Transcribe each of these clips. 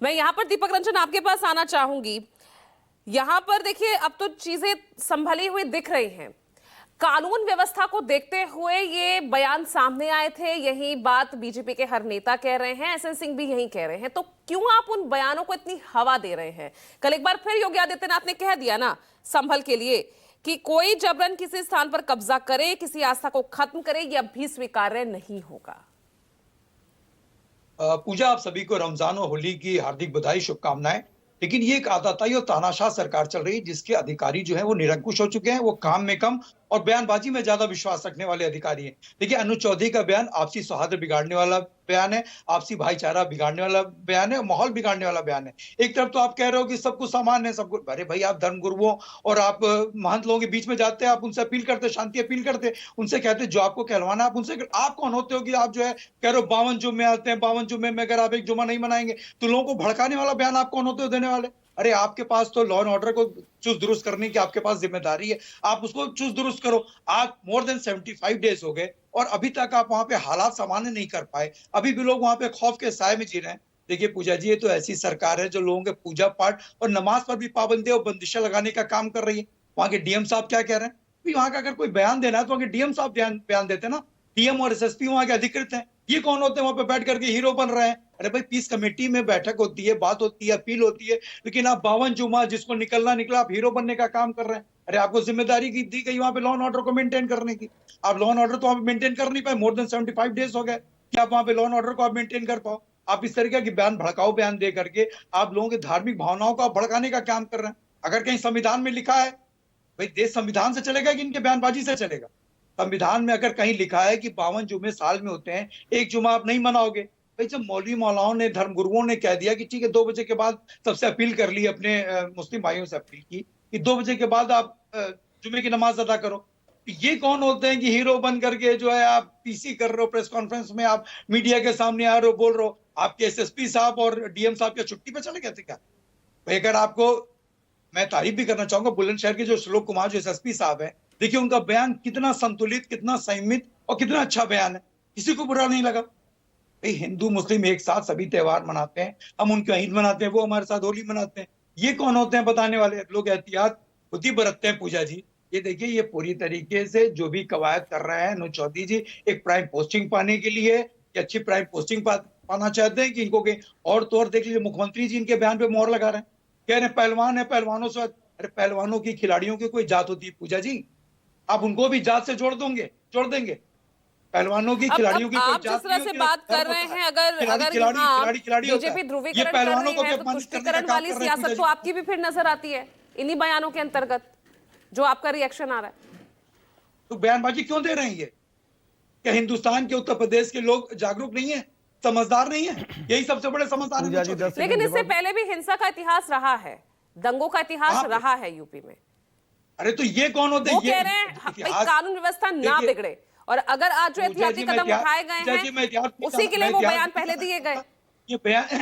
मैं यहाँ पर दीपक रंजन आपके पास आना चाहूंगी। यहाँ पर देखिए अब तो चीजें संभली हुई दिख रही हैं। कानून व्यवस्था को देखते हुए ये बयान सामने आए थे, यही बात बीजेपी के हर नेता कह रहे हैं, एसएन सिंह भी यही कह रहे हैं। तो क्यों आप उन बयानों को इतनी हवा दे रहे हैं? कल एक बार फिर योगी आदित्यनाथ ने कह दिया ना संभल के लिए कि कोई जबरन किसी स्थान पर कब्जा करे, किसी आस्था को खत्म करे, यह भी स्वीकार्य नहीं होगा। पूजा, आप सभी को रमजान और होली की हार्दिक बधाई, शुभकामनाएं। लेकिन ये एक आताताई और तानाशाह सरकार चल रही है जिसके अधिकारी जो है वो निरंकुश हो चुके हैं। वो काम में कम और बयानबाजी में ज्यादा विश्वास रखने वाले अधिकारी हैं। देखिए, अनुज चौधरी का बयान आपसी सौहार्द बिगाड़ने वाला बयान है, आपसी भाईचारा बिगाड़ने वाला बयान है, माहौल बिगाड़ने वाला बयान है। एक तरफ तो आप कह रहे हो कि सब कुछ सामान्य है, सब कुछ, अरे भाई, आप धर्म गुरुओं और आप महंत लोगों के बीच में जाते हैं, आप उनसे अपील करते, शांति अपील करते, उनसे कहते जो आपको कहलवाना आप उनसे, आप कौन होते हो कि आप जो है कह रहे हो 52 जुम्मे आते हैं, 52 जुम्मे में अगर आप एक जुम्मा नहीं मनाएंगे तो लोगों को भड़काने वाला बयान आप कौन होते हो देने वाले? अरे, आपके पास तो लॉ एंड ऑर्डर को चुस्त दुरुस्त करने की आपके पास जिम्मेदारी है, आप उसको चुस्त दुरुस्त करो। आज मोर देन 75 डेज हो गए और अभी तक आप वहां पे हालात सामान्य नहीं कर पाए। अभी भी लोग वहां पे खौफ के साए में जी रहे हैं। देखिए पूजा जी, ये तो ऐसी सरकार है जो लोगों के पूजा पाठ और नमाज पर भी पाबंदी और बंदिशें लगाने का काम कर रही है। वहां के डीएम साहब क्या कह रहे हैं? वहां का अगर कोई बयान देना है तो वहां के डीएम साहब बयान देते ना। डीएम और एसएसपी वहां के अधिकृत हैं। ये कौन होते हैं वहां पे बैठ करके हीरो बन रहे हैं? अरे भाई, पीस कमेटी में बैठक होती है, बात होती है, अपील होती है, लेकिन आप 52 जुमा जिसको निकलना निकला, आप हीरो बनने का काम कर रहे हैं। अरे, आपको जिम्मेदारी की दी गई वहां पे लॉ एंड ऑर्डर को मेंटेन करने की, आप लॉ एंड ऑर्डर तो आप मेंटेन कर नहीं पाए। मोर देन 75 डेज हो गए कि आप वहां पे लॉ एंड ऑर्डर को आप मेंटेन कर पाओ। आप इस तरीके के बयान, भड़काऊ बयान दे करके आप लोगों की धार्मिक भावनाओं को भड़काने का काम कर रहे हैं। अगर कहीं संविधान में लिखा है, भाई देश संविधान से चलेगा कि इनके बयानबाजी से चलेगा? संविधान में अगर कहीं लिखा है कि 52 जुमे साल में होते हैं, एक जुमा आप नहीं मनाओगे, भाई जब मौलवी मौलाओं ने, धर्म गुरुओं ने कह दिया कि ठीक है 2 बजे के बाद, सबसे अपील कर ली, अपने मुस्लिम भाइयों से अपील की कि 2 बजे के बाद आप जुमे की नमाज अदा करो, ये कौन होते हैं कि हीरो बन करके जो है आप पीसी कर रहे हो, प्रेस कॉन्फ्रेंस में आप मीडिया के सामने आ रहे हो, बोल रहे हो? आपके एसएसपी साहब और डीएम साहब क्या छुट्टी पे चले गए थे क्या? भाई, अगर आपको, मैं तारीफ भी करना चाहूंगा बुलंदशहर के जो श्लोक कुमार जो एसएसपी साहब है, देखिए उनका बयान कितना संतुलित, कितना संयमित और कितना अच्छा बयान है, किसी को बुरा नहीं लगा। भाई, हिंदू मुस्लिम एक साथ सभी त्योहार मनाते हैं, हम उनके ईद मनाते हैं, वो हमारे साथ होली मनाते हैं। ये कौन होते हैं बताने वाले? लोग एहतियात खुद ही बरतते हैं पूजा जी। ये देखिए, ये पूरी तरीके से जो भी कवायद कर रहे हैं अनुज चौधरी जी, एक प्राइम पोस्टिंग पाने के लिए, कि अच्छी प्राइम पोस्टिंग पाना चाहते हैं कि इनको कहीं और तौर। देख लीजिए, मुख्यमंत्री जी इनके बयान पे मोहर लगा रहे हैं, कह रहे हैं पहलवान है, पहलवानों से। अरे, पहलवानों की, खिलाड़ियों की कोई जात होती है पूजा जी? आप उनको भी जात से जोड़ देंगे? पहलवानों की, खिलाड़ियों की कोई आप जिस जात तरह नहीं से होती, बात कर धर्म रहे होता है। हैं, अगर खिलाड़ी अगर खिलाड़ी यहाँ खिलाड़ी खिलाड़ी होता है। बीजेपी ये ध्रुवीकरण कर पहलवानों रही को भी है तो अपमानित करने का तुष्टीकरण काम वाली कर रहे हैं पूजा सियासत तो जी। आपकी भी फिर नजर आती है इन्हीं बयानों के अंतर्गत, जो आपका रिएक्शन आ रहा है। तो बयानबाजी क्यों दे रहे हैं ये? क्या हिंदुस्तान के, उत्तर प्रदेश के लोग जागरूक नहीं है, समझदार नहीं है? यही सबसे बड़े समझदार हैं। लेकिन इससे पहले भी हिंसा का इतिहास रहा है, दंगों का इतिहास रहा है यूपी में। अरे, तो ये कौन होते हैं? वो कह रहे हैं भाई कानून व्यवस्था ना बिगड़े, और अगर आज जो एहतियाती कदम उठाए गए हैं उसी के लिए वो बयान पहले दिए गए।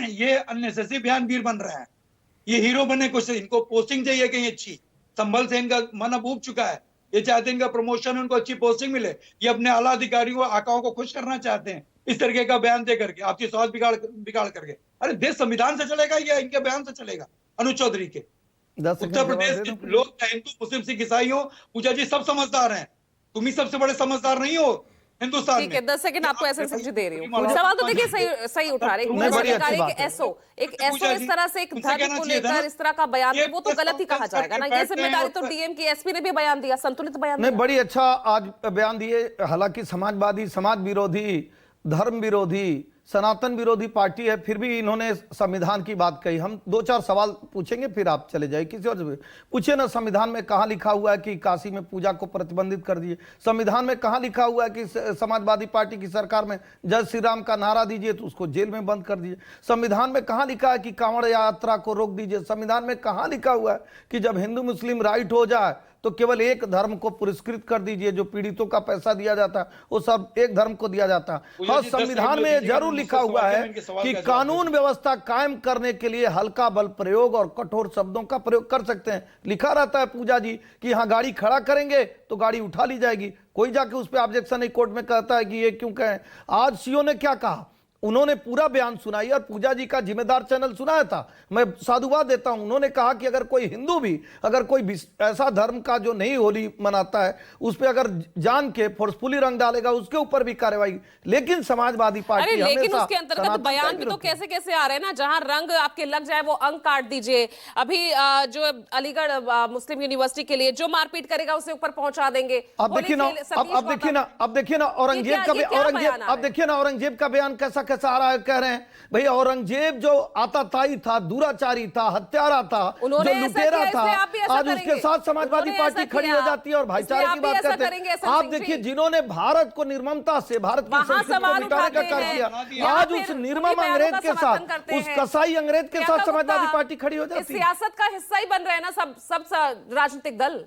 ये अननेसेसरी बयान वीर बन रहे हैं। ये हीरो बनने कोशिश, इनको पोस्टिंग चाहिए कहीं अच्छी। संभल से इनका मन अब उब चुका है, ये चाहते हैं इनका प्रमोशन, उनको अच्छी पोस्टिंग मिले। ये अपने आला अधिकारियों, आकाओं को खुश करना चाहते हैं इस तरीके का बयान दे करके, आपकी स्वास्थ्य बिगाड़ करके। अरे, देश संविधान से चलेगा या इनके बयान से चलेगा? अनुज चौधरी के उत्तर प्रदेश के लोग, हिंदू मुस्लिम सिख ईसाई हो, पूजा जी, सब समझदार हैं। तुम ही सबसे बड़े समझदार नहीं हो हिंदुस्तान में। ठीक है, 10 सेकंड आपको एसएन सिंह जी दे रही हूँ। सवाल तो देखिए सही उठा रहे हैं। एक एसओ इस तरह से एक धर्म को लेकर इस तरह का बयान दे, वो तो गलत ही कहा जाएगा ना। ये जिम्मेदारी तो डीएम की, एसपी ने भी बयान दिया, संतुलित बयान नहीं, बड़ी अच्छा आज बयान दिए। हालांकि समाजवादी, समाज विरोधी, धर्म विरोधी, सनातन विरोधी पार्टी है, फिर भी इन्होंने संविधान की बात कही। हम 2-4 सवाल पूछेंगे, फिर आप चले जाइए किसी और से पूछिए ना। संविधान में कहाँ लिखा हुआ है कि काशी में पूजा को प्रतिबंधित कर दिए? संविधान में कहाँ लिखा हुआ है कि समाजवादी पार्टी की सरकार में जय श्री राम का नारा दीजिए तो उसको जेल में बंद कर दीजिए? संविधान में कहाँ लिखा है कि कांवड़ यात्रा को रोक दीजिए? संविधान में कहाँ लिखा हुआ है कि जब हिंदू मुस्लिम राइट हो जाए तो केवल एक धर्म को पुरस्कृत कर दीजिए, जो पीड़ितों का पैसा दिया जाता है वो सब एक धर्म को दिया जाता है? और संविधान में जरूर लिखा हुआ है कि कानून व्यवस्था कायम करने के लिए हल्का बल प्रयोग और कठोर शब्दों का प्रयोग कर सकते हैं। लिखा रहता है पूजा जी कि यहाँ गाड़ी खड़ा करेंगे तो गाड़ी उठा ली जाएगी, कोई जाके उस पर ऑब्जेक्शन नहीं कोर्ट में कहता है कि ये क्यों कहें। आज सीओ ने क्या कहा? उन्होंने पूरा बयान सुनाई और पूजा जी का जिम्मेदार चैनल सुनाया था। मैं साधुवाद देता हूं। उन्होंने कहा कि अगर कोई हिंदू भी, अगर कोई ऐसा धर्म का जो नहीं होली मनाता है उस पे अगर जान के फोर्सफुली रंग डालेगा उसके ऊपर भी कार्रवाई। लेकिन समाजवादी पार्टी अरे लेकिन हमेशा उसके अंतर्गत सनातन बयान का भी तो विरोध है। कैसे कैसे आ रहे हैं ना, जहां रंग आपके लग जाए वो अंग काट दीजिए। अभी जो अलीगढ़ मुस्लिम यूनिवर्सिटी के लिए जो मारपीट करेगा उसे ऊपर पहुंचा देंगे। अब देखिए ना, अब देखिए ना औरंगजेब का, अब देखिए ना औरंगजेब का बयान कैसा कैसा आ रहा है। कह रहे हैं भाई औरंगजेब जो आताताई था, दुराचारी था, हत्यारा था, जो लुटेरा था, आज उसके साथ समाजवादी पार्टी खड़ी हो जाती है और भाईचारे की बात करते हैं। आप देखिए जिन्होंने भारत को निर्ममता से, भारत की संस्कृति को मिटाने का कार्य किया, आज उस निर्मम अंग्रेज के साथ, उस कसाई अंग्रेज के साथ समाजवादी पार्टी खड़ी हो जाती है। सियासत का हिस्सा ही बन रहे हैं ना सब राजनीतिक दल।